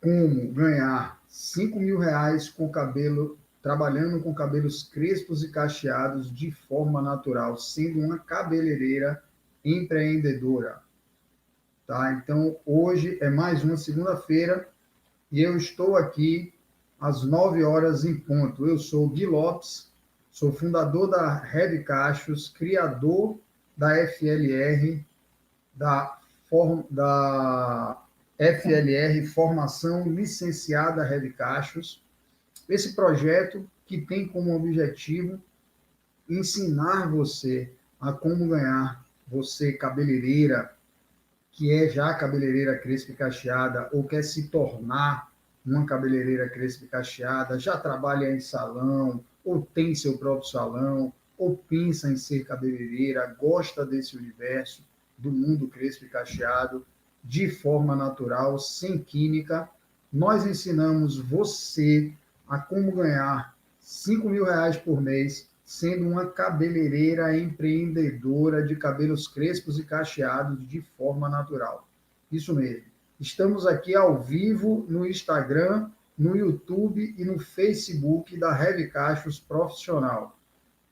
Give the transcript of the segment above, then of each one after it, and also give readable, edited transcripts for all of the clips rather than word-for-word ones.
como ganhar R$ 5.000 com cabelo, trabalhando com cabelos crespos e cacheados de forma natural, sendo uma cabeleireira empreendedora. Tá? Então, hoje é mais uma segunda-feira e eu estou aqui às 9 horas em ponto. Eu sou Gui Lopes, sou fundador da Rev Cachos, criador da FLR, da FLR, Formação Licenciada Rev Cachos. Esse projeto que tem como objetivo ensinar você a como ganhar, você cabeleireira, que é já cabeleireira crespa e cacheada, ou quer se tornar uma cabeleireira crespa e cacheada, já trabalha em salão, ou tem seu próprio salão, ou pensa em ser cabeleireira, gosta desse universo do mundo crespo e cacheado, de forma natural, sem química. Nós ensinamos você a como ganhar R$ 5.000 por mês, sendo uma cabeleireira empreendedora de cabelos crespos e cacheados de forma natural. Isso mesmo. Estamos aqui ao vivo no Instagram, no YouTube e no Facebook da Rev Cachos Profissional.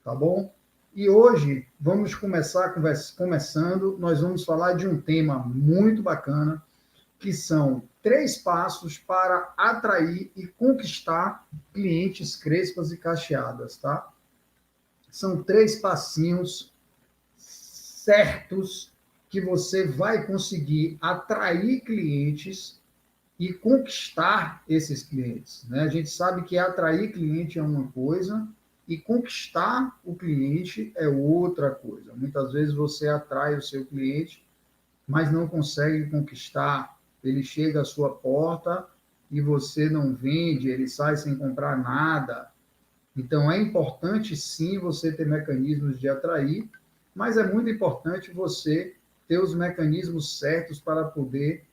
Tá bom? E hoje vamos começando, nós vamos falar de um tema muito bacana, que são 3 passos para atrair e conquistar clientes crespas e cacheadas, tá? São 3 passinhos certos que você vai conseguir atrair clientes e conquistar esses clientes, né? A gente sabe que atrair cliente é uma coisa e conquistar o cliente é outra coisa. Muitas vezes você atrai o seu cliente, mas não consegue conquistar. Ele chega à sua porta e você não vende, ele sai sem comprar nada. Então, é importante, sim, você ter mecanismos de atrair, mas é muito importante você ter os mecanismos certos para poder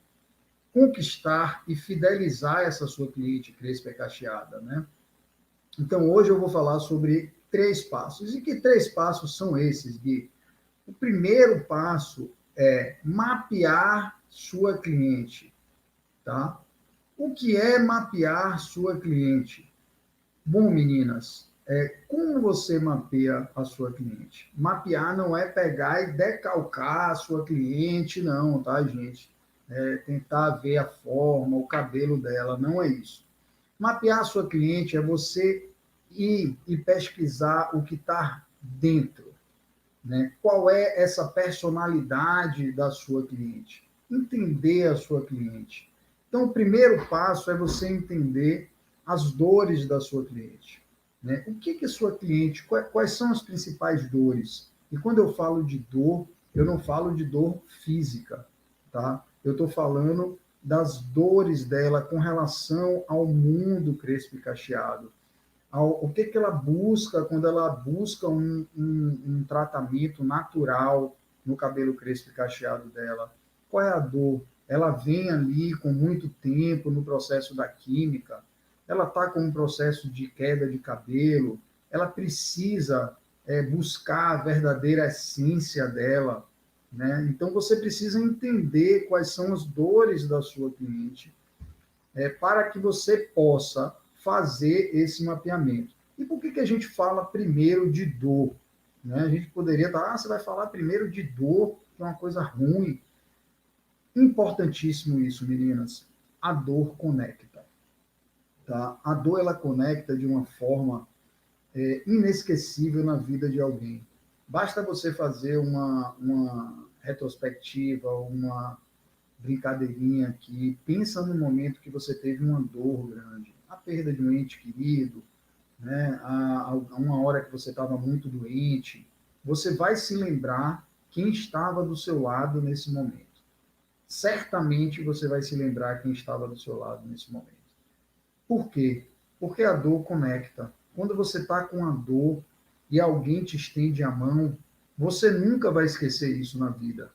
conquistar e fidelizar essa sua cliente crespa e cacheada, né? Então, hoje eu vou falar sobre 3 passos. E que 3 passos são esses, Gui? O primeiro passo é mapear sua cliente, tá? O que é mapear sua cliente? Bom, meninas, como você mapeia a sua cliente? Mapear não é pegar e decalcar a sua cliente, não, tá, gente? Tentar ver a forma, o cabelo dela, não é isso. Mapear a sua cliente é você ir e pesquisar o que está dentro, né? Qual é essa personalidade da sua cliente? Entender a sua cliente. Então, o primeiro passo é você entender as dores da sua cliente, né? O que sua cliente, quais são as principais dores? E quando eu falo de dor, eu não falo de dor física, tá? Eu estou falando das dores dela com relação ao mundo crespo e cacheado. O que ela busca quando ela busca um tratamento natural no cabelo crespo e cacheado dela? Qual é a dor? Ela vem ali com muito tempo no processo da química, ela está com um processo de queda de cabelo, ela precisa buscar a verdadeira essência dela, né? Então, você precisa entender quais são as dores da sua cliente, para que você possa fazer esse mapeamento. E por que a gente fala primeiro de dor? Né? A gente poderia estar, você vai falar primeiro de dor, que é uma coisa ruim. Importantíssimo isso, meninas. A dor conecta. Tá? A dor, ela conecta de uma forma inesquecível na vida de alguém. Basta você fazer uma retrospectiva, uma brincadeirinha aqui, pensa no momento que você teve uma dor grande, a perda de um ente querido, né? Uma hora que você estava muito doente, você vai se lembrar quem estava do seu lado nesse momento. Certamente você vai se lembrar quem estava do seu lado nesse momento. Por quê? Porque a dor conecta. Quando você está com a dor e alguém te estende a mão, você nunca vai esquecer isso na vida.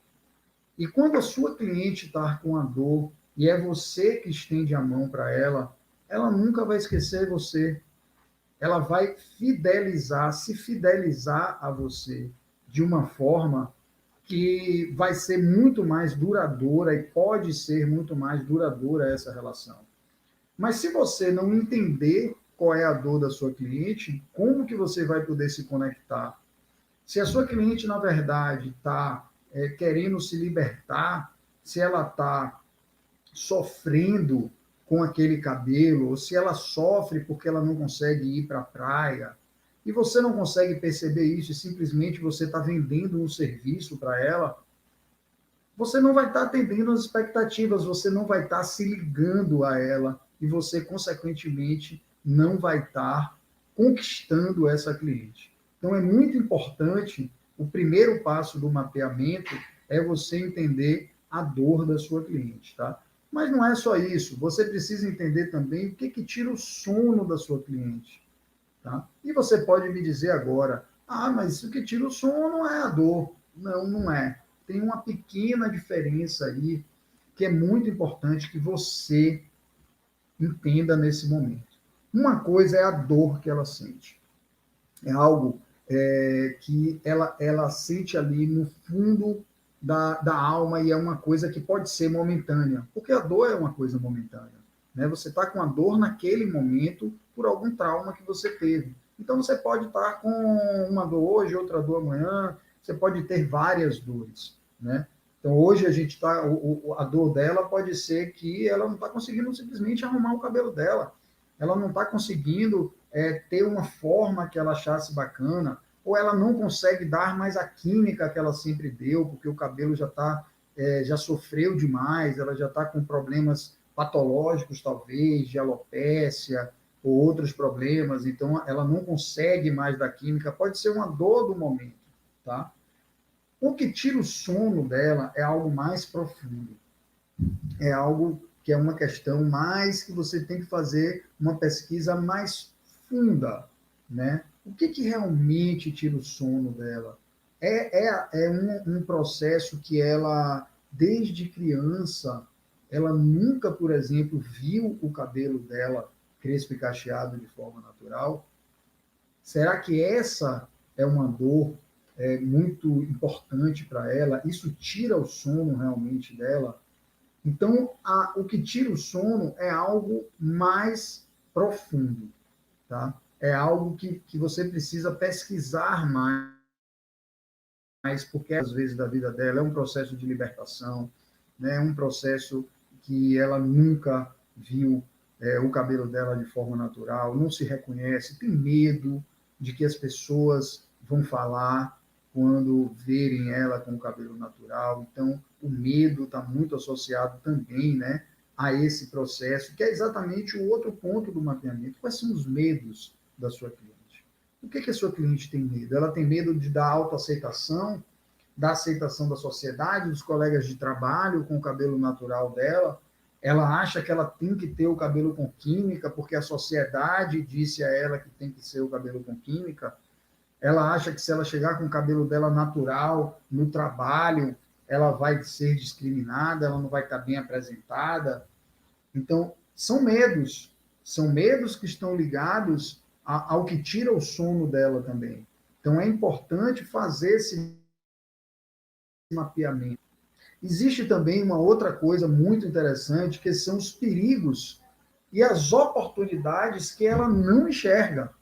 E quando a sua cliente está com a dor e é você que estende a mão para ela, ela nunca vai esquecer você. Ela vai se fidelizar a você de uma forma que vai ser muito mais duradoura e pode ser muito mais duradoura essa relação. Mas se você não entender qual é a dor da sua cliente, como que você vai poder se conectar? Se a sua cliente, na verdade, está querendo se libertar, se ela está sofrendo com aquele cabelo, ou se ela sofre porque ela não consegue ir para a praia, e você não consegue perceber isso e simplesmente você está vendendo um serviço para ela, você não vai estar atendendo as expectativas, você não vai estar se ligando a ela e você, consequentemente, não vai estar conquistando essa cliente. Então, é muito importante, o primeiro passo do mapeamento é você entender a dor da sua cliente, tá? Mas não é só isso, você precisa entender também o que, que tira o sono da sua cliente, tá? E você pode me dizer agora, mas o que tira o sono é a dor. Não, não é. Tem uma pequena diferença aí que é muito importante que você entenda nesse momento. Uma coisa é a dor que ela sente. É algo que ela sente ali no fundo da alma e é uma coisa que pode ser momentânea, porque a dor é uma coisa momentânea. Né? Você está com a dor naquele momento por algum trauma que você teve. Então você pode estar com uma dor hoje, outra dor amanhã, você pode ter várias dores. Né? Então hoje a gente está, a dor dela pode ser que ela não está conseguindo simplesmente arrumar o cabelo dela, ela não está conseguindo ter uma forma que ela achasse bacana, ou ela não consegue dar mais a química que ela sempre deu, porque o cabelo já sofreu demais, ela já está com problemas patológicos, talvez, de alopécia, ou outros problemas, então ela não consegue mais dar química, pode ser uma dor do momento, tá? O que tira o sono dela é algo mais profundo, é algo que é uma questão mais que você tem que fazer uma pesquisa mais funda, né? O que, que realmente tira o sono dela? É um processo que ela, desde criança, ela nunca, por exemplo, viu o cabelo dela crespo e cacheado de forma natural? Será que essa é uma dor muito importante para ela? Isso tira o sono realmente dela? Então, o que tira o sono é algo mais profundo, tá? É algo que você precisa pesquisar mais, porque às vezes da vida dela é um processo de libertação, né? É um processo que ela nunca viu o cabelo dela de forma natural, não se reconhece, tem medo de que as pessoas vão falar quando verem ela com o cabelo natural. Então, o medo está muito associado também, né, a esse processo, que é exatamente o outro ponto do mapeamento. Quais são os medos da sua cliente? O que a sua cliente tem medo? Ela tem medo de dar autoaceitação, da aceitação da sociedade, dos colegas de trabalho com o cabelo natural dela. Ela acha que ela tem que ter o cabelo com química, porque a sociedade disse a ela que tem que ser o cabelo com química. Ela acha que se ela chegar com o cabelo dela natural no trabalho, ela vai ser discriminada, ela não vai estar bem apresentada. Então, são medos que estão ligados ao que tira o sono dela também. Então, é importante fazer esse mapeamento. Existe também uma outra coisa muito interessante, que são os perigos e as oportunidades que ela não enxerga.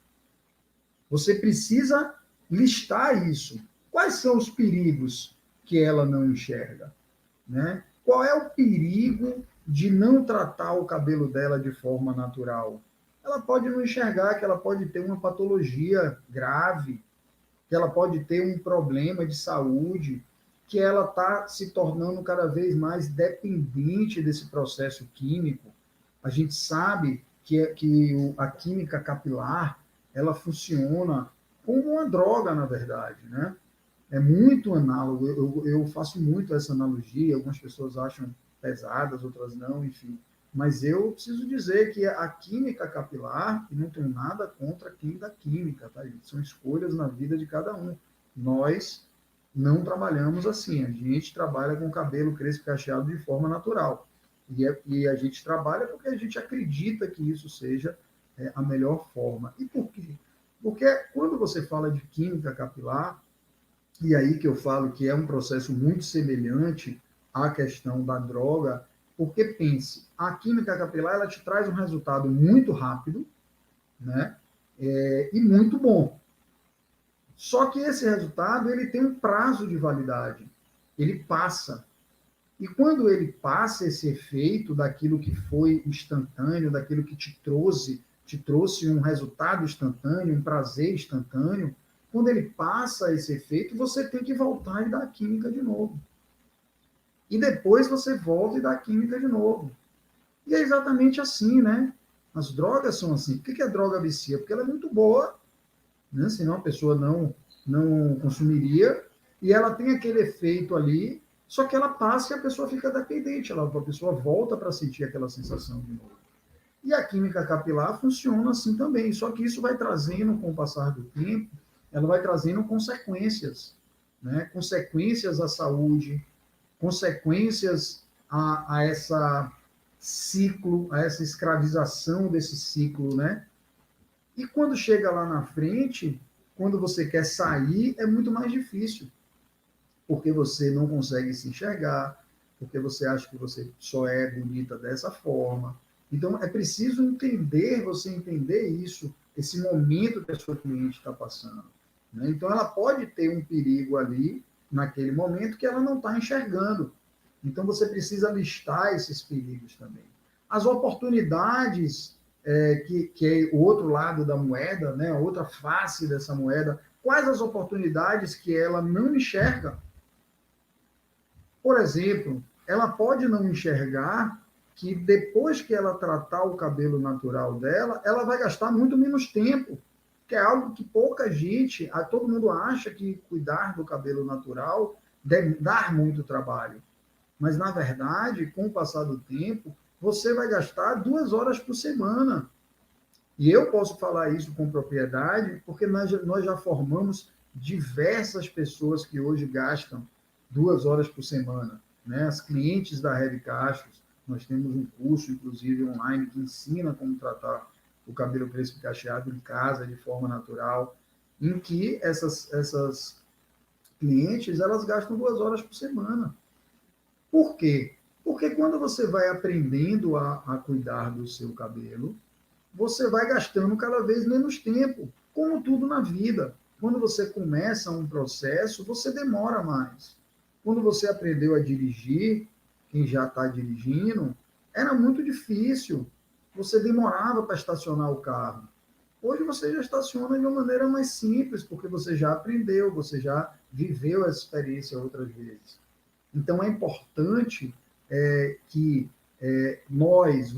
Você precisa listar isso. Quais são os perigos que ela não enxerga? Né? Qual é o perigo de não tratar o cabelo dela de forma natural? Ela pode não enxergar que ela pode ter uma patologia grave, que ela pode ter um problema de saúde, que ela está se tornando cada vez mais dependente desse processo químico. A gente sabe que a química capilar ela funciona como uma droga, na verdade, né? É muito análogo. Eu faço muito essa analogia. Algumas pessoas acham pesadas, outras não, enfim. Mas eu preciso dizer que a química capilar, e não tenho nada contra quem da química, tá, gente? São escolhas na vida de cada um. Nós não trabalhamos assim. A gente trabalha com cabelo crespo e cacheado de forma natural. E a gente trabalha porque a gente acredita que isso seja a melhor forma. E por quê? Porque quando você fala de química capilar, e aí que eu falo que é um processo muito semelhante à questão da droga, Porque pense, a química capilar ela te traz um resultado muito rápido, né? E muito bom. Só que esse resultado ele tem um prazo de validade. Ele passa. E quando ele passa esse efeito daquilo que foi instantâneo, daquilo que te trouxe um resultado instantâneo, um prazer instantâneo, quando ele passa esse efeito, você tem que voltar e dar a química de novo. E depois você volta e dá a química de novo. E é exatamente assim, né? As drogas são assim. Por que a droga vicia? Porque ela é muito boa, né? Senão a pessoa não consumiria, e ela tem aquele efeito ali, só que ela passa e a pessoa fica dependente, a pessoa volta para sentir aquela sensação de novo. E a química capilar funciona assim também, só que isso vai trazendo, com o passar do tempo, ela vai trazendo consequências, né? Consequências à saúde, consequências a essa ciclo, a essa escravização desse ciclo, né? E quando chega lá na frente, quando você quer sair, é muito mais difícil, porque você não consegue se enxergar, porque você acha que você só é bonita dessa forma. Então, é preciso entender, você entender isso, esse momento que a sua cliente está passando. Né? Então, ela pode ter um perigo ali, naquele momento, que ela não está enxergando. Então, você precisa listar esses perigos também. As oportunidades, que é o outro lado da moeda, né? A outra face dessa moeda, quais as oportunidades que ela não enxerga? Por exemplo, ela pode não enxergar que depois que ela tratar o cabelo natural dela, ela vai gastar muito menos tempo, que é algo que pouca gente, todo mundo acha que cuidar do cabelo natural deve dar muito trabalho. Mas, na verdade, com o passar do tempo, você vai gastar 2 horas por semana. E eu posso falar isso com propriedade, porque nós já formamos diversas pessoas que hoje gastam 2 horas por semana. Né? As clientes da Heavy Castros, nós temos um curso, inclusive, online, que ensina como tratar o cabelo crespo e cacheado em casa, de forma natural, em que essas clientes, elas gastam 2 horas por semana. Por quê? Porque quando você vai aprendendo a cuidar do seu cabelo, você vai gastando cada vez menos tempo, como tudo na vida. Quando você começa um processo, você demora mais. Quando você aprendeu a dirigir, quem já está dirigindo, era muito difícil. Você demorava para estacionar o carro. Hoje você já estaciona de uma maneira mais simples, porque você já aprendeu, você já viveu essa experiência outras vezes. Então é importante que nós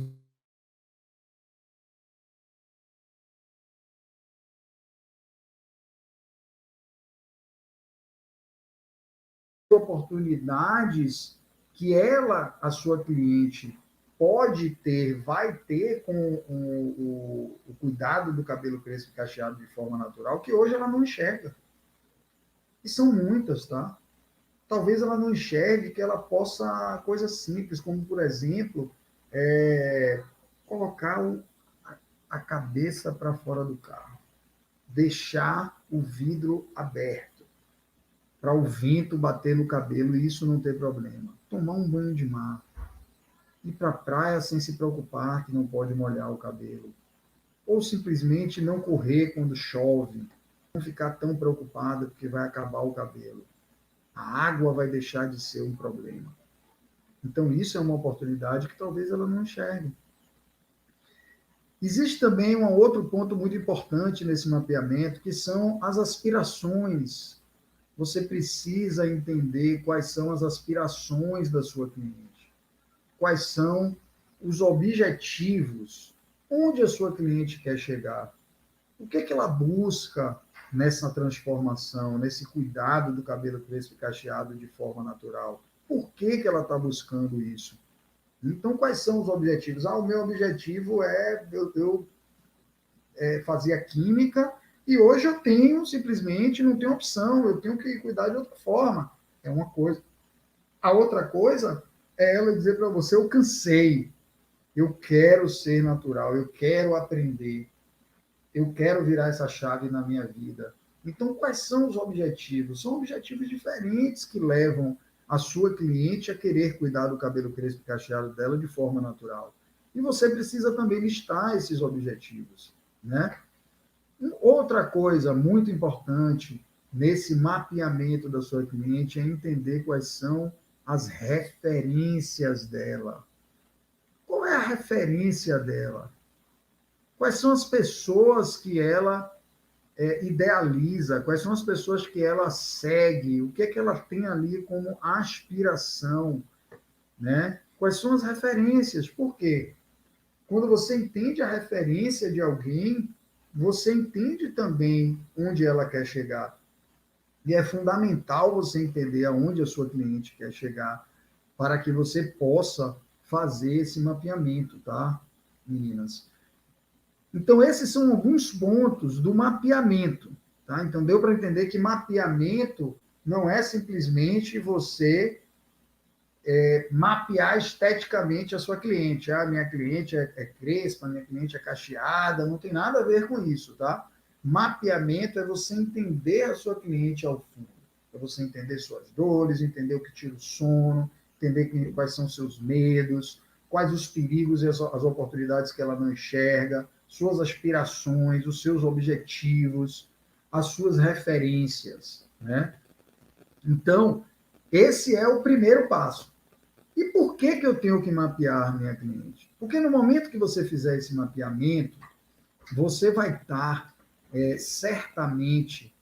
oportunidades que ela, a sua cliente, pode ter, vai ter com o cuidado do cabelo crespo e cacheado de forma natural, que hoje ela não enxerga. E são muitas, tá? Talvez ela não enxergue que ela possa coisas simples, como, por exemplo, colocar a cabeça para fora do carro, deixar o vidro aberto, para o vento bater no cabelo e isso não ter problema. Tomar um banho de mar, ir para a praia sem se preocupar que não pode molhar o cabelo. Ou simplesmente não correr quando chove, não ficar tão preocupada porque vai acabar o cabelo. A água vai deixar de ser um problema. Então, isso é uma oportunidade que talvez ela não enxergue. Existe também um outro ponto muito importante nesse mapeamento, que são as aspirações. Você precisa entender quais são as aspirações da sua cliente, quais são os objetivos, onde a sua cliente quer chegar, o que é que ela busca nessa transformação, nesse cuidado do cabelo crespo e cacheado de forma natural. Por que ela está buscando isso? Então, quais são os objetivos? O meu objetivo é eu fazer a química e hoje eu tenho simplesmente, não tenho opção, eu tenho que cuidar de outra forma. É uma coisa. A outra coisa é ela dizer para você, eu cansei, eu quero ser natural, eu quero aprender, eu quero virar essa chave na minha vida. Então, quais são os objetivos? São objetivos diferentes que levam a sua cliente a querer cuidar do cabelo crespo e cacheado dela de forma natural. E você precisa também listar esses objetivos, né? Outra coisa muito importante nesse mapeamento da sua cliente é entender quais são as referências dela. Qual é a referência dela? Quais são as pessoas que ela idealiza? Quais são as pessoas que ela segue? O que é que ela tem ali como aspiração, né? Quais são as referências? Por quê? Quando você entende a referência de alguém, você entende também onde ela quer chegar. E é fundamental você entender aonde a sua cliente quer chegar para que você possa fazer esse mapeamento, tá, meninas? Então, esses são alguns pontos do mapeamento, tá? Então, deu para entender que mapeamento não é simplesmente você mapear esteticamente a sua cliente. Ah, minha cliente é crespa, minha cliente é cacheada, não tem nada a ver com isso, tá? Mapeamento é você entender a sua cliente ao fundo. É você entender suas dores, entender o que tira o sono, entender quais são seus medos, quais os perigos e as oportunidades que ela não enxerga, suas aspirações, os seus objetivos, as suas referências, né? Então, esse é o primeiro passo. E por que, que eu tenho que mapear minha cliente? Porque no momento que você fizer esse mapeamento, você vai estar certamente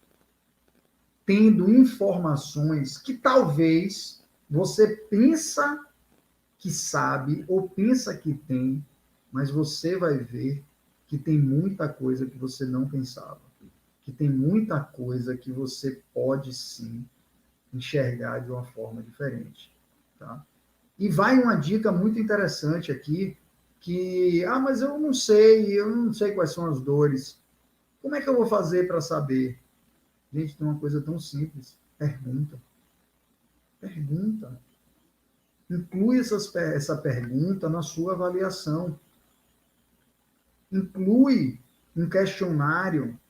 tendo informações que talvez você pensa que sabe ou pensa que tem, mas você vai ver que tem muita coisa que você não pensava, que tem muita coisa que você pode sim enxergar de uma forma diferente, tá? E vai uma dica muito interessante aqui, que, mas eu não sei quais são as dores. Como é que eu vou fazer para saber? Gente, tem uma coisa tão simples. Pergunta. Pergunta. Inclui essa pergunta na sua avaliação. Inclui um questionário.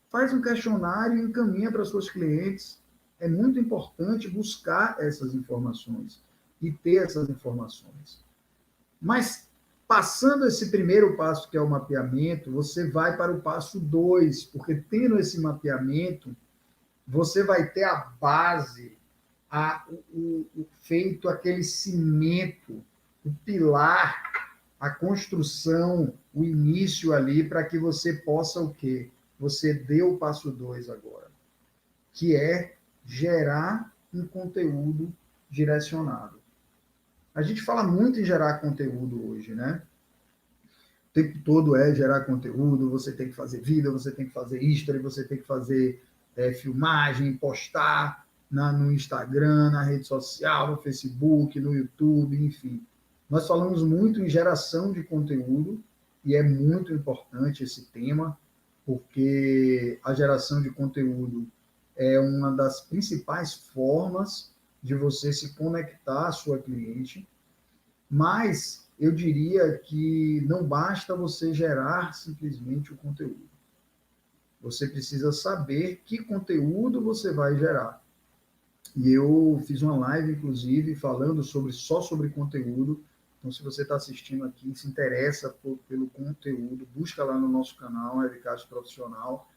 Faz um questionário e encaminha para suas clientes. É muito importante buscar essas informações e ter essas informações. Mas, passando esse primeiro passo, que é o mapeamento, você vai para o passo 2, porque tendo esse mapeamento, você vai ter a base, feito aquele cimento, o pilar, a construção, o início ali, para que você possa o quê? Você dê o passo 2 agora, que é gerar um conteúdo direcionado. A gente fala muito em gerar conteúdo hoje, né? O tempo todo é gerar conteúdo, você tem que fazer vídeo, você tem que fazer history, você tem que fazer filmagem, postar no Instagram, na rede social, no Facebook, no YouTube, enfim. Nós falamos muito em geração de conteúdo e é muito importante esse tema, porque a geração de conteúdo é uma das principais formas de você se conectar à sua cliente, mas eu diria que não basta você gerar simplesmente o conteúdo. Você precisa saber que conteúdo você vai gerar. E eu fiz uma live, inclusive, falando só sobre conteúdo. Então, se você está assistindo aqui, se interessa pelo conteúdo, busca lá no nosso canal, Eficácia Profissional,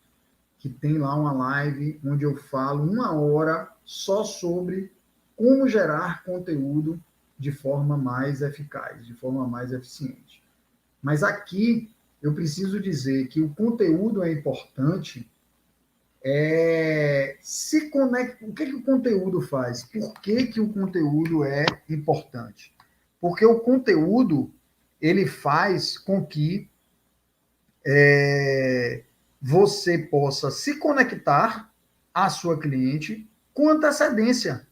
que tem lá uma live onde eu falo 1 hora só sobre como gerar conteúdo de forma mais eficaz, de forma mais eficiente. Mas aqui eu preciso dizer que o conteúdo é importante. Se conecta. O que o conteúdo faz? Por que o conteúdo é importante? Porque o conteúdo ele faz com que você possa se conectar à sua cliente com antecedência,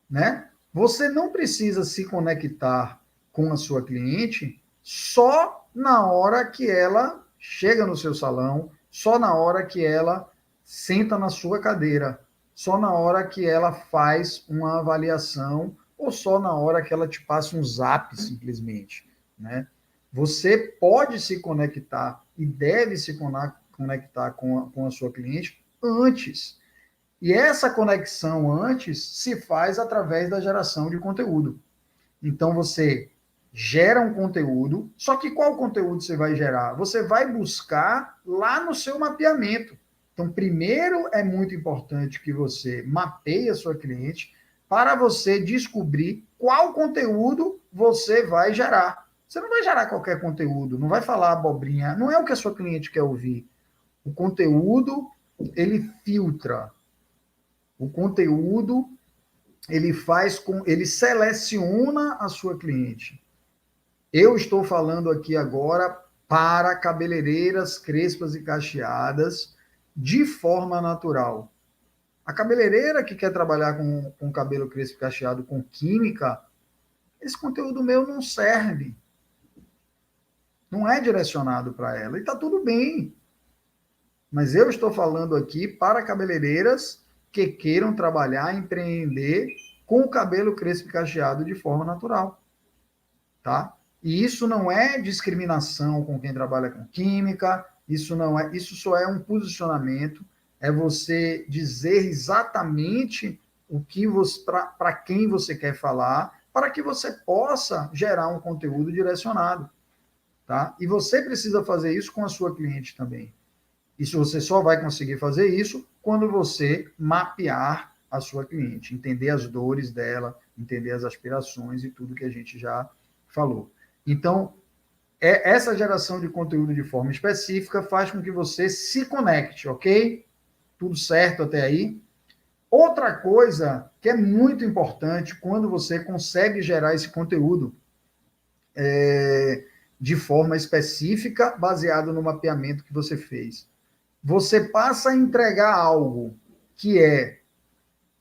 né? Você não precisa se conectar com a sua cliente só na hora que ela chega no seu salão, só na hora que ela senta na sua cadeira, só na hora que ela faz uma avaliação ou só na hora que ela te passa um zap simplesmente, né? Você pode se conectar e deve se conectar com a sua cliente antes. E essa conexão antes se faz através da geração de conteúdo. Então, você gera um conteúdo, só que qual conteúdo você vai gerar? Você vai buscar lá no seu mapeamento. Então, primeiro é muito importante que você mapeie a sua cliente para você descobrir qual conteúdo você vai gerar. Você não vai gerar qualquer conteúdo, não vai falar abobrinha, não é o que a sua cliente quer ouvir. O conteúdo, ele filtra. O conteúdo, ele seleciona a sua cliente. Eu estou falando aqui agora para cabeleireiras crespas e cacheadas de forma natural. A cabeleireira que quer trabalhar com cabelo crespo e cacheado com química, esse conteúdo meu não serve. Não é direcionado para ela. E está tudo bem. Mas eu estou falando aqui para cabeleireiras que queiram trabalhar, empreender com o cabelo crespo e cacheado de forma natural. Tá? E isso não é discriminação com quem trabalha com química, isso só é um posicionamento, é você dizer exatamente o que para quem você quer falar, para que você possa gerar um conteúdo direcionado, tá? E você precisa fazer isso com a sua cliente também. Isso você só vai conseguir fazer isso quando você mapear a sua cliente, entender as dores dela, entender as aspirações e tudo que a gente já falou. Então, essa geração de conteúdo de forma específica faz com que você se conecte, ok? Tudo certo até aí? Outra coisa que é muito importante quando você consegue gerar esse conteúdo de forma específica, baseado no mapeamento que você fez. Você passa a entregar algo que é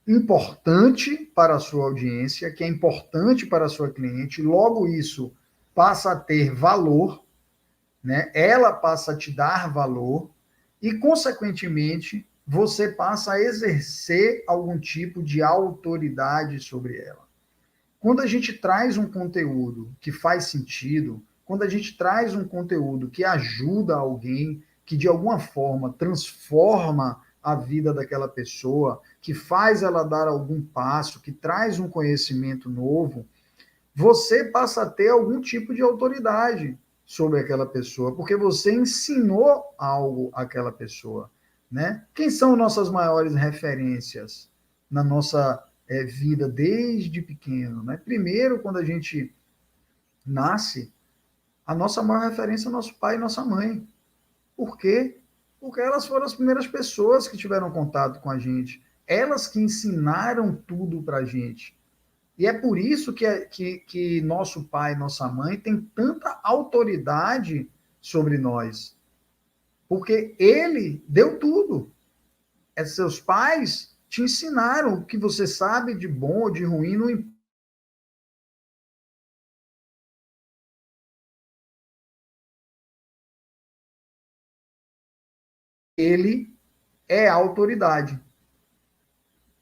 importante para a sua audiência, que é importante para a sua cliente, logo isso passa a ter valor, né? Ela passa a te dar valor e, consequentemente, você passa a exercer algum tipo de autoridade sobre ela. Quando a gente traz um conteúdo que faz sentido, quando a gente traz um conteúdo que ajuda alguém, que de alguma forma transforma a vida daquela pessoa, que faz ela dar algum passo, que traz um conhecimento novo, você passa a ter algum tipo de autoridade sobre aquela pessoa, porque você ensinou algo àquela pessoa, né? Quem são nossas maiores referências na nossa vida desde pequeno, né? Primeiro, quando a gente nasce, a nossa maior referência é nosso pai e nossa mãe. Por quê? Porque elas foram as primeiras pessoas que tiveram contato com a gente. Elas que ensinaram tudo para a gente. E é por isso que nosso pai, nossa mãe, tem tanta autoridade sobre nós. Porque ele deu tudo. Seus pais te ensinaram o que você sabe de bom ou de ruim, não importa. Ele é a autoridade.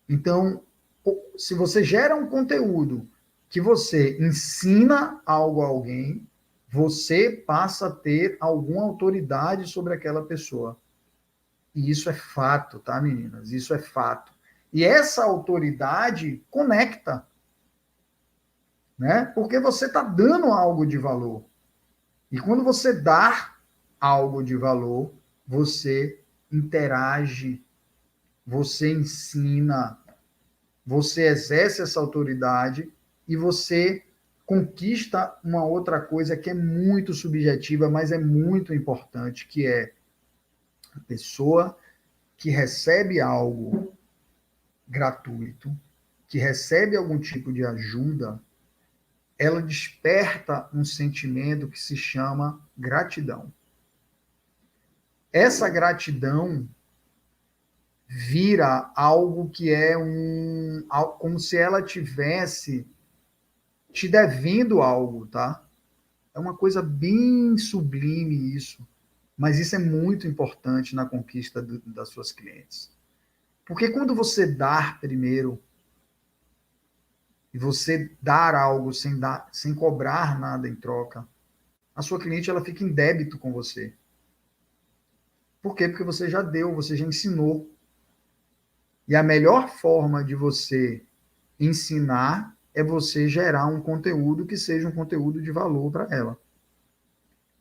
Então, se você gera um conteúdo que você ensina algo a alguém, você passa a ter alguma autoridade sobre aquela pessoa. E isso é fato, tá, meninas? Isso é fato. E essa autoridade conecta, né? Porque você está dando algo de valor. E quando você dá algo de valor, você interage, você ensina, você exerce essa autoridade e você conquista uma outra coisa que é muito subjetiva, mas é muito importante, que é a pessoa que recebe algo gratuito, que recebe algum tipo de ajuda, ela desperta um sentimento que se chama gratidão. Essa gratidão vira algo que é como se ela tivesse te devendo algo, tá? É uma coisa bem sublime isso, mas isso é muito importante na conquista das suas clientes. Porque quando você dá primeiro, e você dar algo sem cobrar nada em troca, a sua cliente ela fica em débito com você. Por quê? Porque você já deu, você já ensinou. E a melhor forma de você ensinar é você gerar um conteúdo que seja um conteúdo de valor para ela.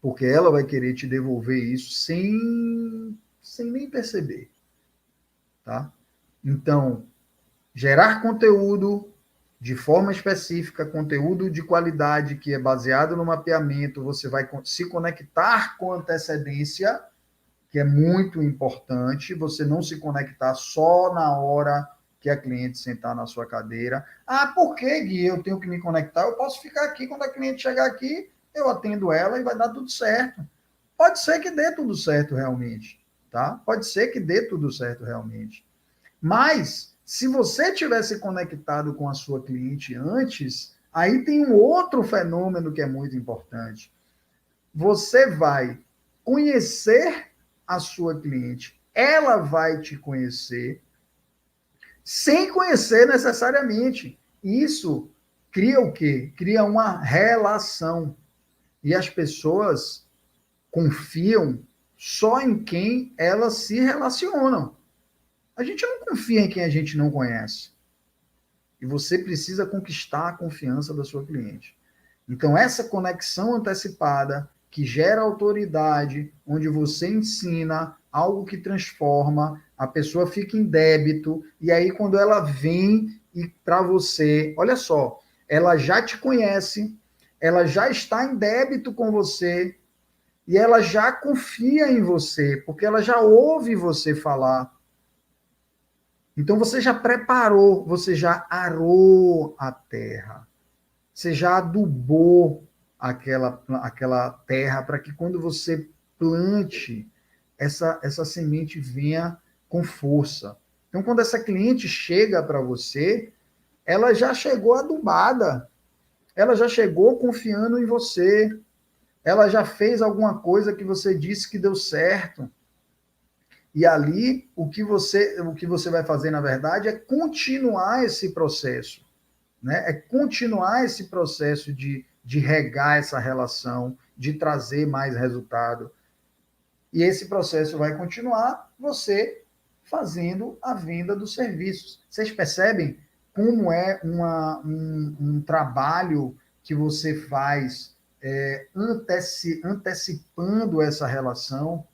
Porque ela vai querer te devolver isso sem nem perceber. Tá? Então, gerar conteúdo de forma específica, conteúdo de qualidade que é baseado no mapeamento, você vai se conectar com antecedência, que é muito importante, você não se conectar só na hora que a cliente sentar na sua cadeira. Ah, por que, Gui, eu tenho que me conectar? Eu posso ficar aqui, quando a cliente chegar aqui, eu atendo ela e vai dar tudo certo. Pode ser que dê tudo certo realmente, tá? Pode ser que dê tudo certo realmente. Mas, se você tivesse conectado com a sua cliente antes, aí tem um outro fenômeno que é muito importante. Você vai conhecer a sua cliente, ela vai te conhecer, sem conhecer necessariamente. Isso cria o quê? Cria uma relação. E as pessoas confiam só em quem elas se relacionam. A gente não confia em quem a gente não conhece. E você precisa conquistar a confiança da sua cliente. Então, essa conexão antecipada, que gera autoridade, onde você ensina algo que transforma, a pessoa fica em débito, e aí quando ela vem e para você, olha só, ela já te conhece, ela já está em débito com você, e ela já confia em você, porque ela já ouve você falar. Então você já preparou, você já arou a terra, você já adubou aquela terra para que quando você plante, essa semente venha com força. Então, quando essa cliente chega para você, ela já chegou adubada, ela já chegou confiando em você, ela já fez alguma coisa que você disse que deu certo. E ali, o que você vai fazer, na verdade, é continuar esse processo. Né? É continuar esse processo de regar essa relação, de trazer mais resultado. E esse processo vai continuar você fazendo a venda dos serviços. Vocês percebem como é um trabalho que você faz antecipando essa relação?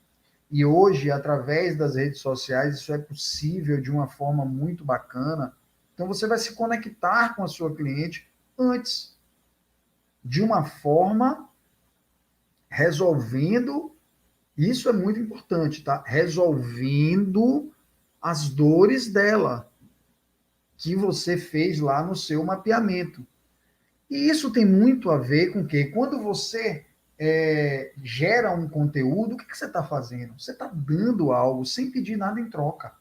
E hoje, através das redes sociais, isso é possível de uma forma muito bacana. Então, você vai se conectar com a sua cliente antes, de uma forma resolvendo, isso é muito importante, tá? Resolvendo as dores dela, que você fez lá no seu mapeamento. E isso tem muito a ver com que quando você gera um conteúdo, o que você está fazendo? Você está dando algo sem pedir nada em troca.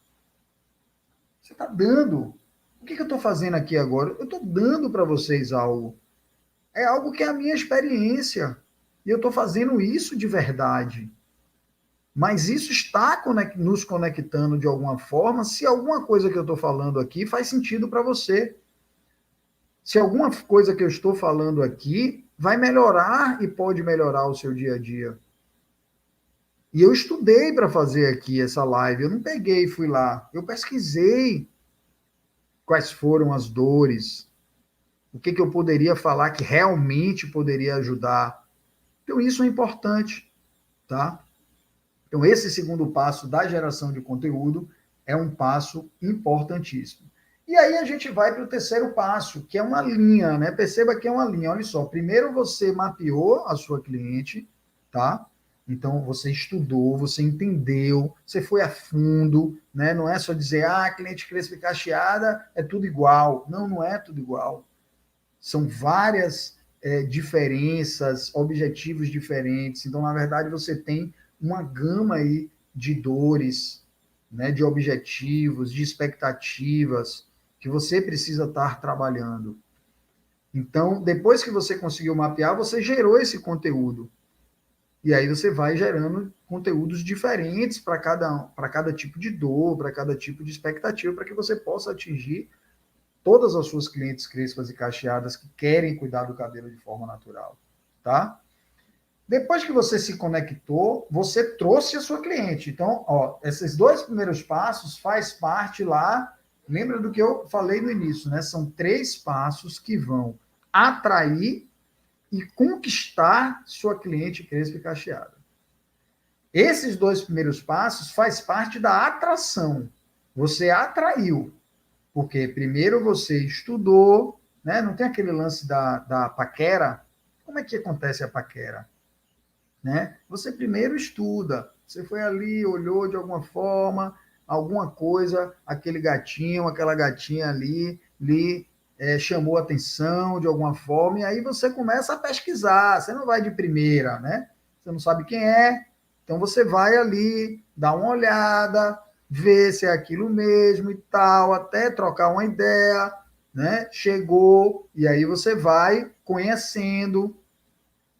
Você está dando. O que eu estou fazendo aqui agora? Eu estou dando para vocês algo. É algo que é a minha experiência. E eu estou fazendo isso de verdade. Mas isso está nos conectando de alguma forma, se alguma coisa que eu estou falando aqui faz sentido para você. Se alguma coisa que eu estou falando aqui vai melhorar e pode melhorar o seu dia a dia. E eu estudei para fazer aqui essa live. Eu não peguei e fui lá. Eu pesquisei quais foram as dores, o que eu poderia falar que realmente poderia ajudar. Então, isso é importante, tá? Então, esse segundo passo da geração de conteúdo é um passo importantíssimo. E aí a gente vai para o terceiro passo, que é uma linha, né? Perceba que é uma linha. Olha só, primeiro você mapeou a sua cliente, tá? Então você estudou, você entendeu, você foi a fundo, né? Não é só dizer, cliente crespa e cacheada é tudo igual. Não, não é tudo igual. São várias diferenças, objetivos diferentes. Então, na verdade, você tem uma gama aí de dores, né, de objetivos, de expectativas que você precisa estar trabalhando. Então, depois que você conseguiu mapear, você gerou esse conteúdo. E aí você vai gerando conteúdos diferentes para cada tipo de dor, para cada tipo de expectativa, para que você possa atingir todas as suas clientes crespas e cacheadas que querem cuidar do cabelo de forma natural, tá? Depois que você se conectou, você trouxe a sua cliente. Então, esses dois primeiros passos faz parte lá lembra do que eu falei no início, né? São 3 passos que vão atrair e conquistar sua cliente crespa e cacheada. Esses 2 primeiros passos faz parte da atração. Você atraiu, porque primeiro você estudou, né? Não tem aquele lance da paquera? Como é que acontece a paquera? Né? Você primeiro estuda, você foi ali, olhou de alguma forma, alguma coisa, aquele gatinho, aquela gatinha ali, chamou atenção de alguma forma, e aí você começa a pesquisar, você não vai de primeira, né? Você não sabe quem é, então você vai ali, dá uma olhada, vê se é aquilo mesmo e tal, até trocar uma ideia, né? Chegou, e aí você vai conhecendo,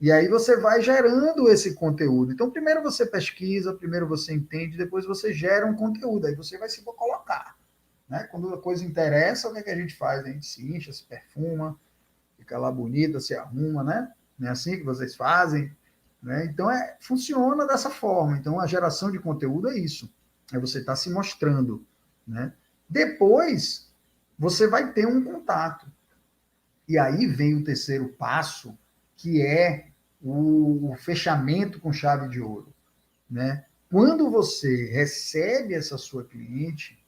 e aí você vai gerando esse conteúdo. Então, primeiro você pesquisa, primeiro você entende, depois você gera um conteúdo, aí você vai se colocar. Né? Quando a coisa interessa, o que, é que a gente faz? A gente se incha, se perfuma, fica lá bonita, se arruma, né? Não é assim que vocês fazem? Né? Então, funciona dessa forma. Então, a geração de conteúdo é isso. É você estar se mostrando. Né? Depois, você vai ter um contato. E aí vem o terceiro passo, que é o fechamento com chave de ouro, né? Quando você recebe essa sua cliente,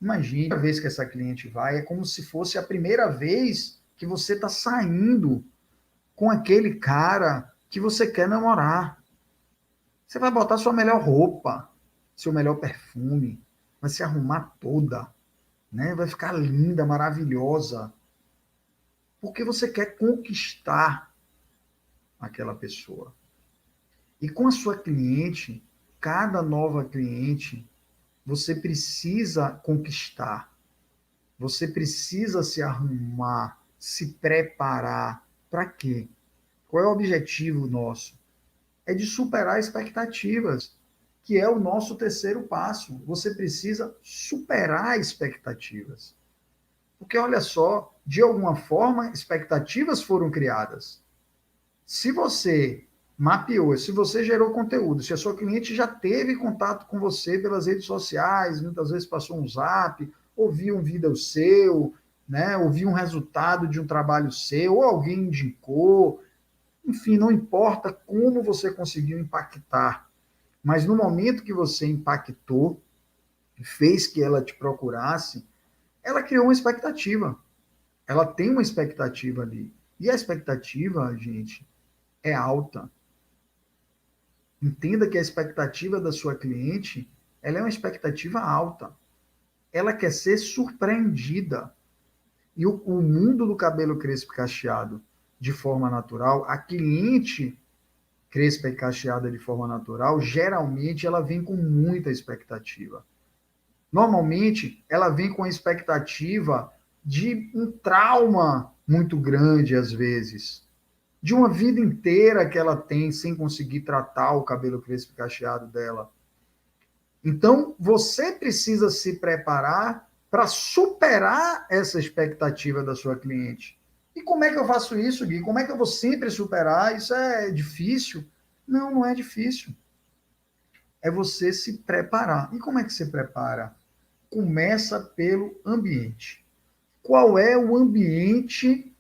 imagine a vez que essa cliente vai, é como se fosse a primeira vez que você está saindo com aquele cara que você quer namorar. Você vai botar sua melhor roupa, seu melhor perfume, vai se arrumar toda, né? Vai ficar linda, maravilhosa, porque você quer conquistar aquela pessoa. E com a sua cliente, cada nova cliente, você precisa conquistar. Você precisa se arrumar, se preparar. Para quê? Qual é o objetivo nosso? É de superar expectativas, que é o nosso terceiro passo. Você precisa superar expectativas. Porque, olha só, de alguma forma, expectativas foram criadas. Se você mapeou, se você gerou conteúdo, se a sua cliente já teve contato com você pelas redes sociais, muitas vezes passou um zap, ouviu um vídeo seu, né, ouviu um resultado de um trabalho seu, ou alguém indicou, enfim, não importa como você conseguiu impactar, mas no momento que você impactou, fez que ela te procurasse, ela criou uma expectativa. Ela tem uma expectativa ali. E a expectativa, gente, é alta. Entenda que a expectativa da sua cliente, ela é uma expectativa alta. Ela quer ser surpreendida. E o mundo do cabelo crespo e cacheado de forma natural, a cliente crespa e cacheada de forma natural, geralmente ela vem com muita expectativa. Normalmente, ela vem com a expectativa de um trauma muito grande, às vezes, de uma vida inteira que ela tem sem conseguir tratar o cabelo crespo e cacheado dela. Então, você precisa se preparar para superar essa expectativa da sua cliente. E como é que eu faço isso, Gui? Como é que eu vou sempre superar? Isso é difícil? Não, não é difícil. É você se preparar. E como é que se prepara? Começa pelo ambiente. Qual é o ambiente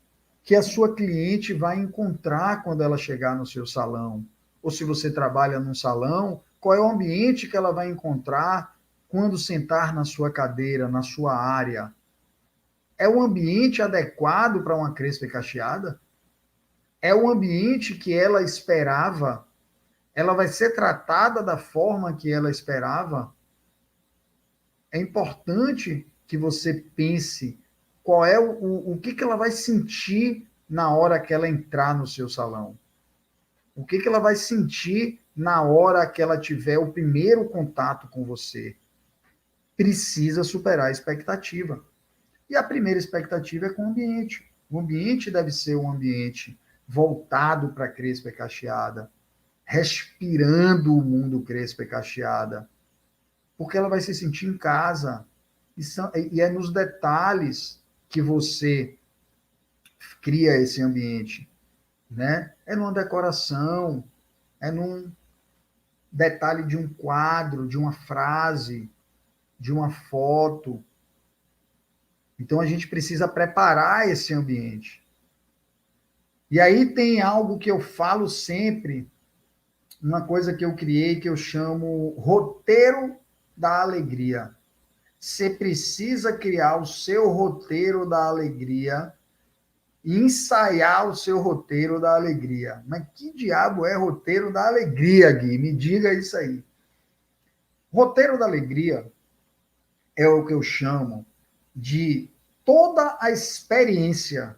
que a sua cliente vai encontrar quando ela chegar no seu salão? Ou se você trabalha num salão, qual é o ambiente que ela vai encontrar quando sentar na sua cadeira, na sua área? É o ambiente adequado para uma crespa e cacheada? É o ambiente que ela esperava? Ela vai ser tratada da forma que ela esperava? É importante que você pense qual é o que ela vai sentir na hora que ela entrar no seu salão. O que ela vai sentir na hora que ela tiver o primeiro contato com você. Precisa superar a expectativa. E a primeira expectativa é com o ambiente. O ambiente deve ser um ambiente voltado para crespa e cacheada, respirando o mundo crespa e cacheada, porque ela vai se sentir em casa. E é nos detalhes que você cria esse ambiente, né? É numa decoração, é num detalhe de um quadro, de uma frase, de uma foto. Então, a gente precisa preparar esse ambiente. E aí tem algo que eu falo sempre, uma coisa que eu criei, que eu chamo roteiro da alegria. Você precisa criar o seu roteiro da alegria e ensaiar o seu roteiro da alegria. Mas que diabo é roteiro da alegria, Gui? Me diga isso aí. Roteiro da alegria é o que eu chamo de toda a experiência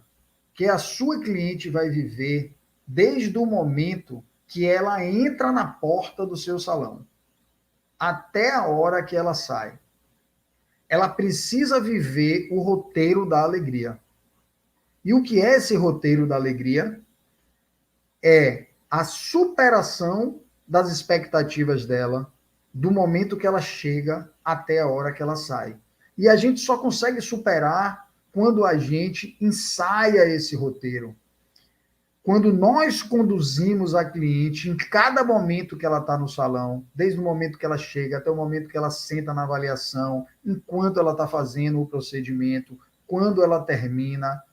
que a sua cliente vai viver desde o momento que ela entra na porta do seu salão até a hora que ela sai. Ela precisa viver o roteiro da alegria. E o que é esse roteiro da alegria? É a superação das expectativas dela, do momento que ela chega até a hora que ela sai. E a gente só consegue superar quando a gente ensaia esse roteiro. Quando nós conduzimos a cliente em cada momento que ela está no salão, desde o momento que ela chega até o momento que ela senta na avaliação, enquanto ela está fazendo o procedimento, quando ela termina,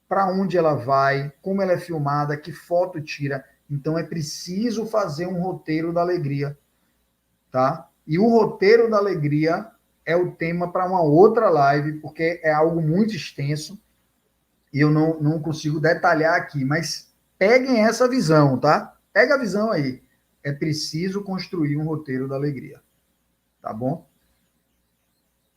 para onde ela vai, como ela é filmada, que foto tira. Então é preciso fazer um roteiro da alegria, tá? E o roteiro da alegria é o tema para uma outra live, porque é algo muito extenso e eu não consigo detalhar aqui, mas peguem essa visão, tá? Pega a visão aí. É preciso construir um roteiro da alegria, tá bom?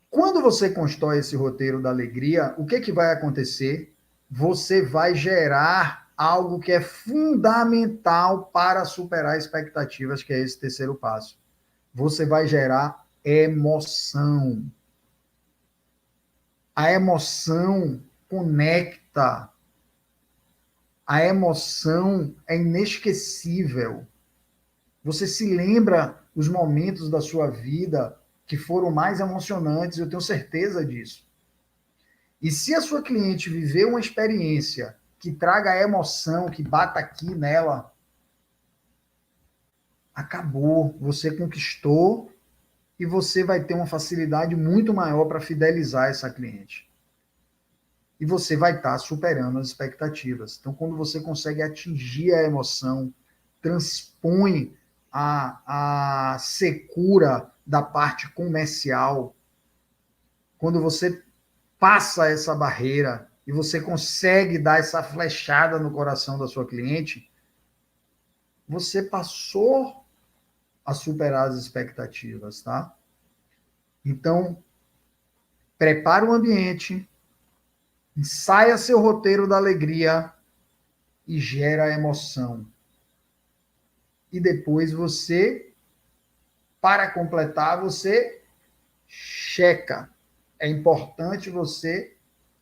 Quando você constrói esse roteiro da alegria, o que vai acontecer? Você vai gerar algo que é fundamental para superar expectativas, que é esse terceiro passo. Você vai gerar emoção. A emoção conecta. A emoção é inesquecível. Você se lembra os momentos da sua vida que foram mais emocionantes, eu tenho certeza disso. E se a sua cliente viver uma experiência que traga emoção, que bata aqui nela, acabou. Você conquistou e você vai ter uma facilidade muito maior para fidelizar essa cliente. E você vai estar superando as expectativas. Então, quando você consegue atingir a emoção, transpõe a secura da parte comercial, quando você passa essa barreira e você consegue dar essa flechada no coração da sua cliente, você passou a superar as expectativas, tá? Então, prepare o ambiente, ensaia seu roteiro da alegria e gera emoção. E depois você, para completar, você checa. É importante você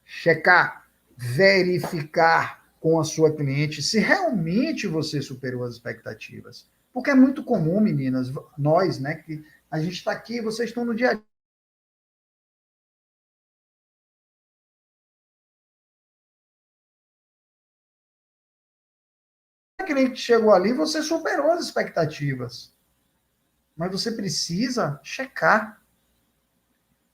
checar, verificar com a sua cliente se realmente você superou as expectativas. Porque é muito comum, meninas, nós, né, que a gente está aqui, vocês estão no dia a dia. A cliente chegou ali, você superou as expectativas. Mas você precisa checar.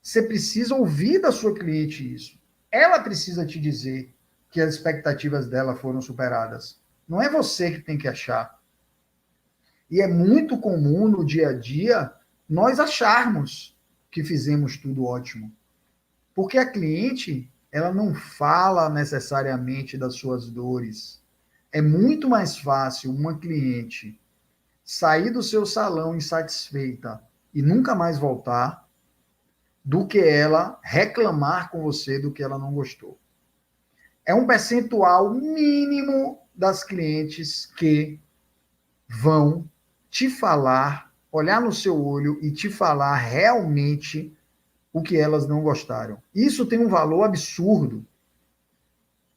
Você precisa ouvir da sua cliente isso. Ela precisa te dizer que as expectativas dela foram superadas. Não é você que tem que achar. E é muito comum no dia a dia nós acharmos que fizemos tudo ótimo. Porque a cliente, ela não fala necessariamente das suas dores. É muito mais fácil uma cliente sair do seu salão insatisfeita e nunca mais voltar do que ela reclamar com você do que ela não gostou. É um percentual mínimo das clientes que vão te falar, olhar no seu olho e te falar realmente o que elas não gostaram. Isso tem um valor absurdo,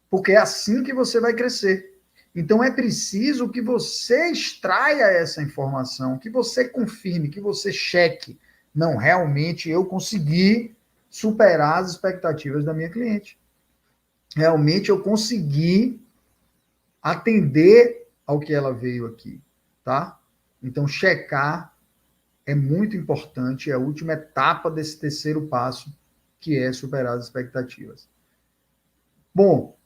porque é assim que você vai crescer. Então é preciso que você extraia essa informação, que você confirme, que você cheque. Não, realmente eu consegui superar as expectativas da minha cliente. Realmente eu consegui atender ao que ela veio aqui, tá? Então checar é muito importante, é a última etapa desse terceiro passo, que é superar as expectativas. Bom,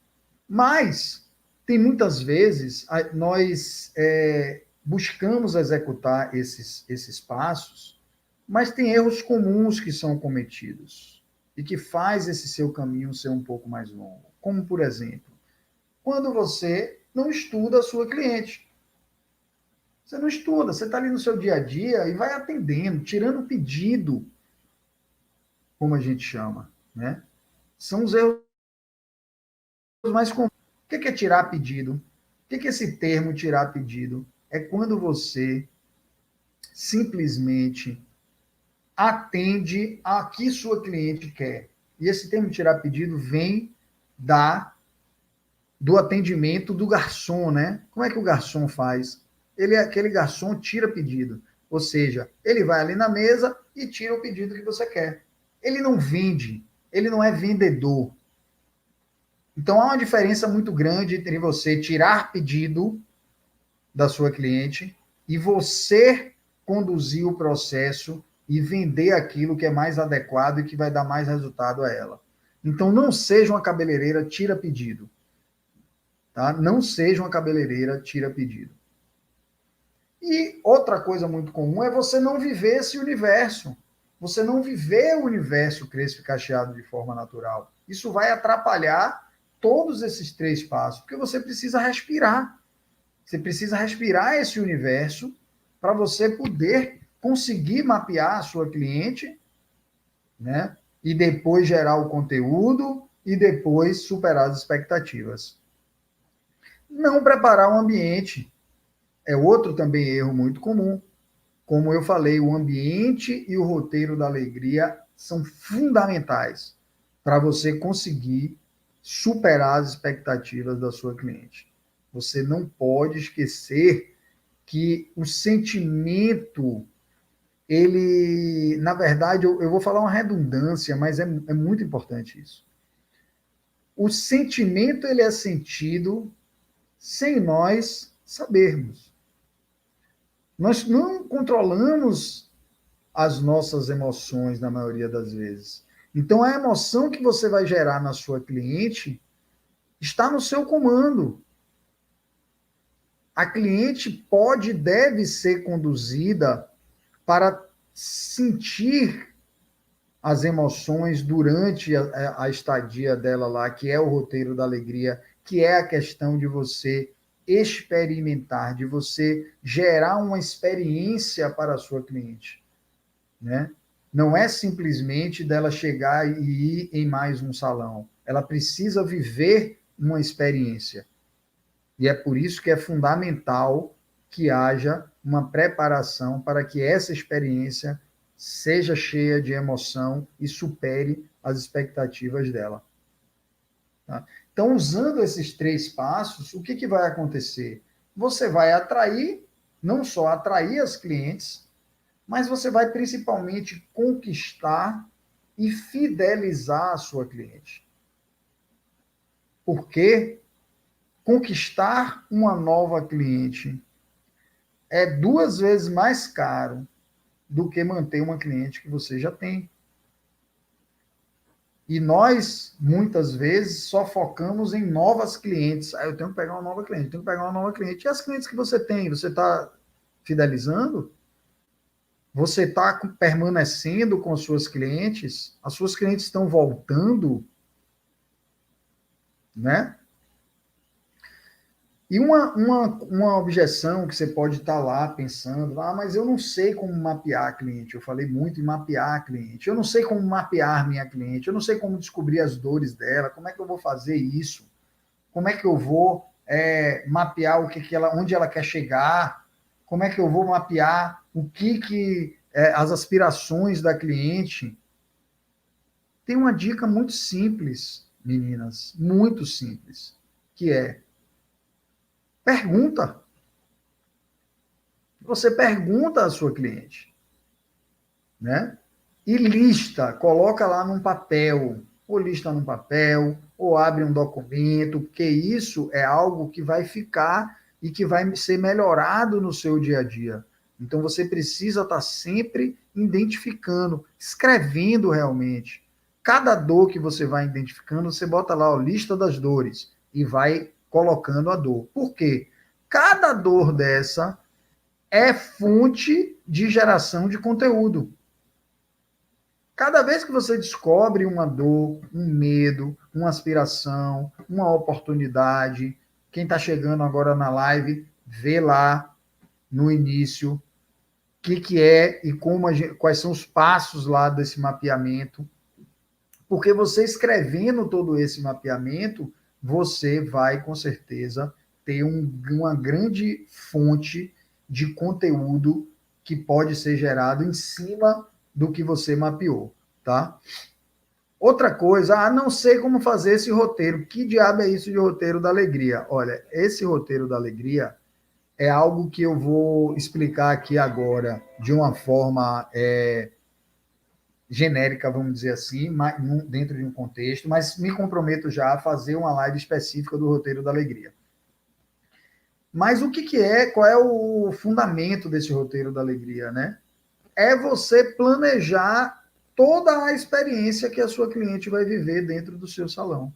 mas tem muitas vezes nós buscamos executar esses passos, mas tem erros comuns que são cometidos e que faz esse seu caminho ser um pouco mais longo. Como, por exemplo, quando você não estuda a sua cliente. Você não estuda, você está ali no seu dia a dia e vai atendendo, tirando pedido, como a gente chama, né? São os erros mais comuns. O que é tirar pedido? O que é esse termo tirar pedido? É quando você simplesmente atende a que sua cliente quer. E esse termo tirar pedido vem do atendimento do garçom, né? Como é que o garçom faz? Aquele garçom tira pedido. Ou seja, ele vai ali na mesa e tira o pedido que você quer. Ele não vende, ele não é vendedor. Então há uma diferença muito grande entre você tirar pedido da sua cliente e você conduzir o processo e vender aquilo que é mais adequado e que vai dar mais resultado a ela. Então não seja uma cabeleireira tira pedido. Tá? Não seja uma cabeleireira tira pedido. E outra coisa muito comum é você não viver esse universo. Você não viver o universo crespo e cacheado de forma natural. Isso vai atrapalhar todos esses três passos, porque você precisa respirar. Você precisa respirar esse universo para você poder conseguir mapear a sua cliente, né? E depois gerar o conteúdo e depois superar as expectativas. Não preparar o ambiente é outro também erro muito comum. Como eu falei, o ambiente e o roteiro da alegria são fundamentais para você conseguir superar as expectativas da sua cliente. Você não pode esquecer que o sentimento, ele, na verdade, eu vou falar uma redundância, mas é muito importante isso. O sentimento, ele é sentido sem nós sabermos. Nós não controlamos as nossas emoções na maioria das vezes. Então, a emoção que você vai gerar na sua cliente está no seu comando. A cliente pode e deve ser conduzida para sentir as emoções durante a estadia dela lá, que é o roteiro da alegria, que é a questão de você experimentar, de você gerar uma experiência para a sua cliente, né? Não é simplesmente dela chegar e ir em mais um salão. Ela precisa viver uma experiência. E é por isso que é fundamental que haja uma preparação para que essa experiência seja cheia de emoção e supere as expectativas dela. Tá? Então, usando esses três passos, o que vai acontecer? Você vai atrair, não só atrair as clientes, mas você vai principalmente conquistar e fidelizar a sua cliente. Porque conquistar uma nova cliente é 2 vezes mais caro do que manter uma cliente que você já tem. E nós, muitas vezes, só focamos em novas clientes. Eu tenho que pegar uma nova cliente, tenho que pegar uma nova cliente. E as clientes que você tem, você está fidelizando? Você está permanecendo com as suas clientes? As suas clientes estão voltando? Né? E uma objeção que você pode estar lá pensando, mas eu não sei como mapear cliente. Eu falei muito em mapear cliente. Eu não sei como mapear minha cliente. Eu não sei como descobrir as dores dela. Como é que eu vou fazer isso? Como é que eu vou mapear onde ela quer chegar? Como é que eu vou mapear as aspirações da cliente? Tem uma dica muito simples, meninas, muito simples, que é pergunta. Você pergunta à sua cliente, né? E lista, coloca lá num papel, ou lista num papel, ou abre um documento, porque isso é algo que vai ficar e que vai ser melhorado no seu dia a dia. Então, você precisa estar sempre identificando, escrevendo realmente. Cada dor que você vai identificando, você bota lá, ó, lista das dores, e vai colocando a dor. Por quê? Cada dor dessa é fonte de geração de conteúdo. Cada vez que você descobre uma dor, um medo, uma aspiração, uma oportunidade, quem está chegando agora na live, vê lá no início o que é e quais são os passos lá desse mapeamento. Porque você escrevendo todo esse mapeamento, você vai, com certeza, ter uma grande fonte de conteúdo que pode ser gerado em cima do que você mapeou, tá? Outra coisa, não sei como fazer esse roteiro. Que diabo é isso de roteiro da alegria? Olha, esse roteiro da alegria é algo que eu vou explicar aqui agora de uma forma genérica, vamos dizer assim, dentro de um contexto, mas me comprometo já a fazer uma live específica do roteiro da alegria. Mas o que é, qual é o fundamento desse roteiro da alegria, né? É você planejar toda a experiência que a sua cliente vai viver dentro do seu salão.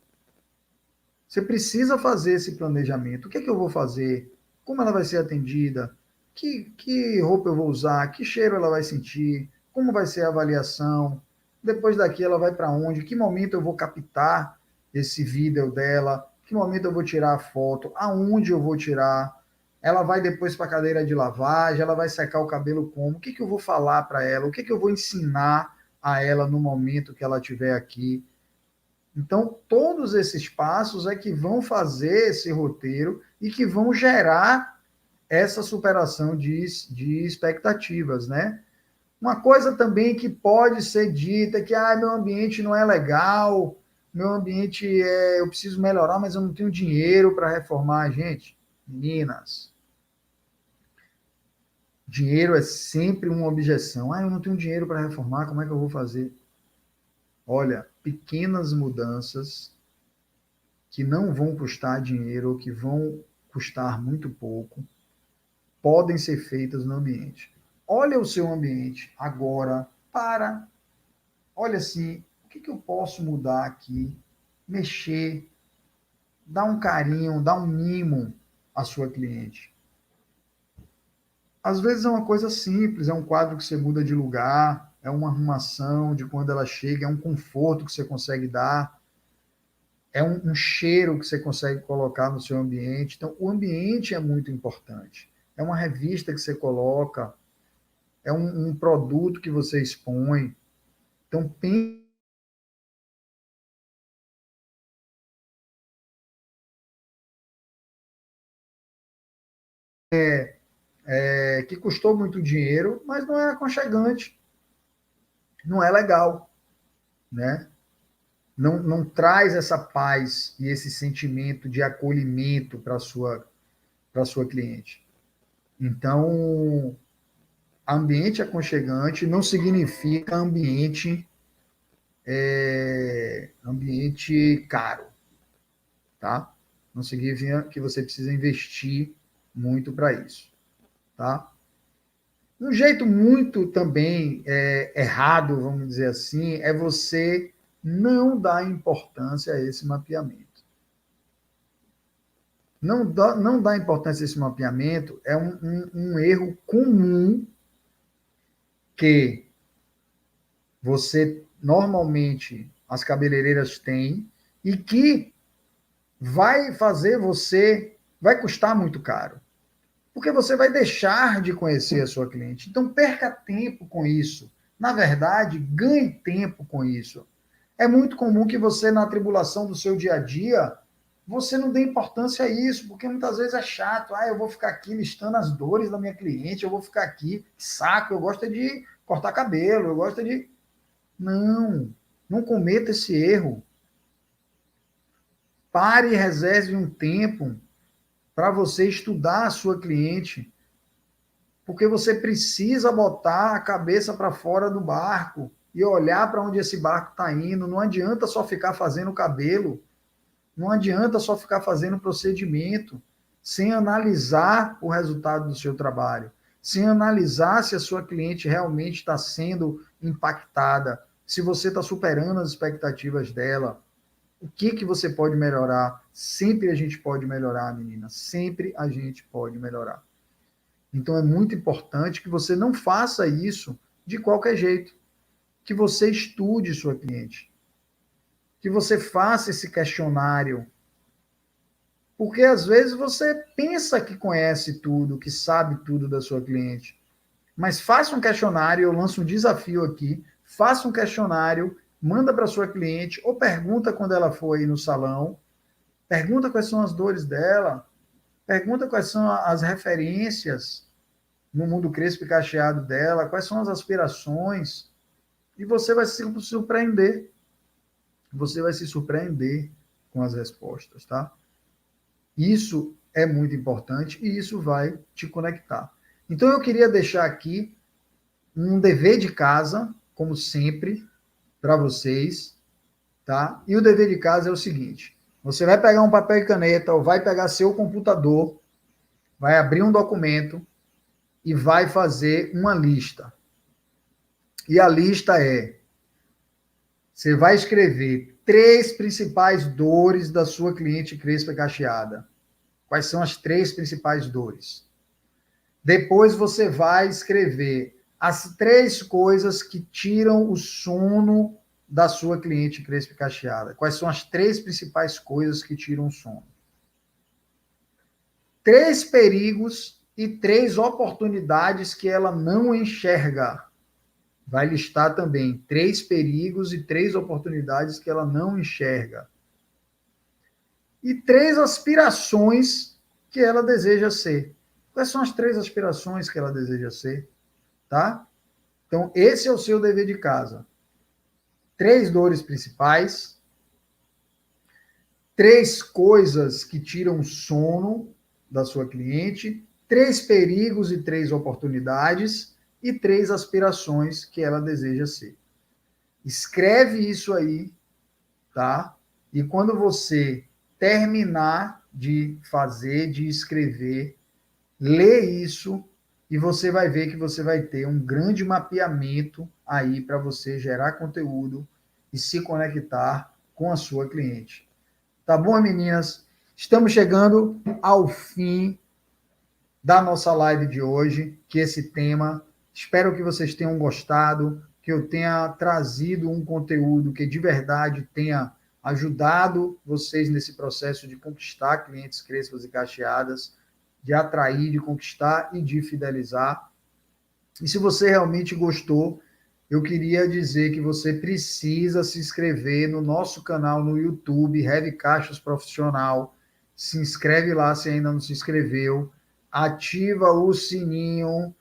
Você precisa fazer esse planejamento. O que é que eu vou fazer? Como ela vai ser atendida? Que roupa eu vou usar? Que cheiro ela vai sentir? Como vai ser a avaliação? Depois daqui ela vai para onde? Que momento eu vou captar esse vídeo dela? Que momento eu vou tirar a foto? Aonde eu vou tirar? Ela vai depois para a cadeira de lavagem? Ela vai secar o cabelo como? O que eu vou falar para ela? O que eu vou ensinar a ela no momento que ela estiver aqui? Então, todos esses passos é que vão fazer esse roteiro e que vão gerar essa superação de expectativas, né? Uma coisa também que pode ser dita é que meu ambiente não é legal, meu ambiente eu preciso melhorar, mas eu não tenho dinheiro para reformar. Gente, meninas, dinheiro é sempre uma objeção. Eu não tenho dinheiro para reformar, como é que eu vou fazer? Olha, pequenas mudanças que não vão custar dinheiro ou que vão custar muito pouco, podem ser feitas no ambiente. Olha o seu ambiente agora, olha assim, o que eu posso mudar aqui, mexer, dar um carinho, dar um mimo à sua cliente. Às vezes é uma coisa simples, é um quadro que você muda de lugar, é uma arrumação de quando ela chega, é um conforto que você consegue dar, é um cheiro que você consegue colocar no seu ambiente. Então, o ambiente é muito importante. É uma revista que você coloca, é um produto que você expõe. Então, pense que custou muito dinheiro, mas não é aconchegante, não é legal, né? Não traz essa paz e esse sentimento de acolhimento para a sua cliente. Então, ambiente aconchegante não significa ambiente caro, tá? Não significa que você precisa investir muito para isso, tá? Um jeito muito também errado, vamos dizer assim, é você não dar importância a esse mapeamento. Não dar importância a esse mapeamento é um erro comum que você, normalmente, as cabeleireiras têm e que vai fazer você, vai custar muito caro. Porque você vai deixar de conhecer a sua cliente. Então, perca tempo com isso. Na verdade, ganhe tempo com isso. É muito comum que você, na tribulação do seu dia a dia, você não dê importância a isso, porque muitas vezes é chato. Eu vou ficar aqui listando as dores da minha cliente, eu vou ficar aqui, saco, eu gosto de cortar cabelo, eu gosto de... Não cometa esse erro. Pare e reserve um tempo para você estudar a sua cliente, porque você precisa botar a cabeça para fora do barco e olhar para onde esse barco está indo. Não adianta só ficar fazendo cabelo, não adianta só ficar fazendo procedimento sem analisar o resultado do seu trabalho, sem analisar se a sua cliente realmente está sendo impactada, se você está superando as expectativas dela, o que você pode melhorar? Sempre a gente pode melhorar, menina. Sempre a gente pode melhorar. Então é muito importante que você não faça isso de qualquer jeito. Que você estude sua cliente. Que você faça esse questionário. Porque às vezes você pensa que conhece tudo, que sabe tudo da sua cliente. Mas faça um questionário, eu lanço um desafio aqui, faça um questionário, manda para sua cliente, ou pergunta quando ela for aí no salão, pergunta quais são as dores dela, pergunta quais são as referências no mundo crespo e cacheado dela, quais são as aspirações, e você vai se surpreender. Você vai se surpreender com as respostas, tá? Isso é muito importante e isso vai te conectar. Então eu queria deixar aqui um dever de casa, como sempre, para vocês, tá? E o dever de casa é o seguinte: você vai pegar um papel e caneta ou vai pegar seu computador, vai abrir um documento e vai fazer uma lista. E a lista é: você vai escrever 3 principais dores da sua cliente crespa e cacheada. Quais são as 3 principais dores? Depois você vai escrever as 3 coisas que tiram o sono da sua cliente crespa e cacheada. Quais são as 3 principais coisas que tiram o sono? 3 perigos e 3 oportunidades que ela não enxerga. Vai listar também 3 perigos e 3 oportunidades que ela não enxerga. E 3 aspirações que ela deseja ser. Quais são as 3 aspirações que ela deseja ser? Tá? Então, esse é o seu dever de casa. 3 dores principais, 3 coisas que tiram o sono da sua cliente, 3 perigos e 3 oportunidades e 3 aspirações que ela deseja ser. Escreve isso aí, tá? E quando você terminar de fazer, de escrever, lê isso e você vai ver que você vai ter um grande mapeamento aí para você gerar conteúdo e se conectar com a sua cliente. Tá bom, meninas? Estamos chegando ao fim da nossa live de hoje, que esse tema, espero que vocês tenham gostado, que eu tenha trazido um conteúdo que de verdade tenha ajudado vocês nesse processo de conquistar clientes crespas e cacheadas, de atrair, de conquistar e de fidelizar. E se você realmente gostou, eu queria dizer que você precisa se inscrever no nosso canal no YouTube, Heavy Caixas Profissional. Se inscreve lá se ainda não se inscreveu. Ativa o sininho,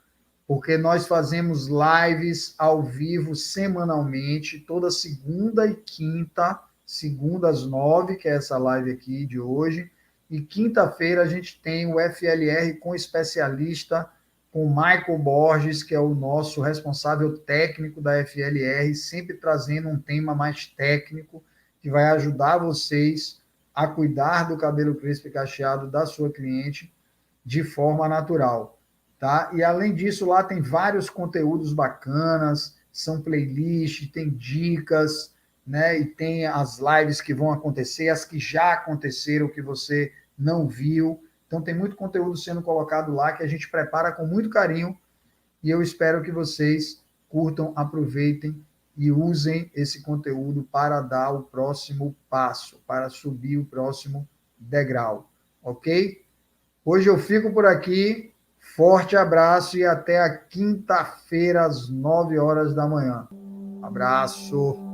porque nós fazemos lives ao vivo semanalmente, toda segunda e quinta, segunda às 9, que é essa live aqui de hoje, e quinta-feira a gente tem o FLR com especialista, com o Michael Borges, que é o nosso responsável técnico da FLR, sempre trazendo um tema mais técnico, que vai ajudar vocês a cuidar do cabelo crespo e cacheado da sua cliente de forma natural, tá? E além disso, lá tem vários conteúdos bacanas, são playlists, tem dicas, né? E tem as lives que vão acontecer, as que já aconteceram que você não viu. Então tem muito conteúdo sendo colocado lá que a gente prepara com muito carinho e eu espero que vocês curtam, aproveitem e usem esse conteúdo para dar o próximo passo, para subir o próximo degrau, ok? Hoje eu fico por aqui. Forte abraço e até a quinta-feira, às 9 horas da manhã. Abraço.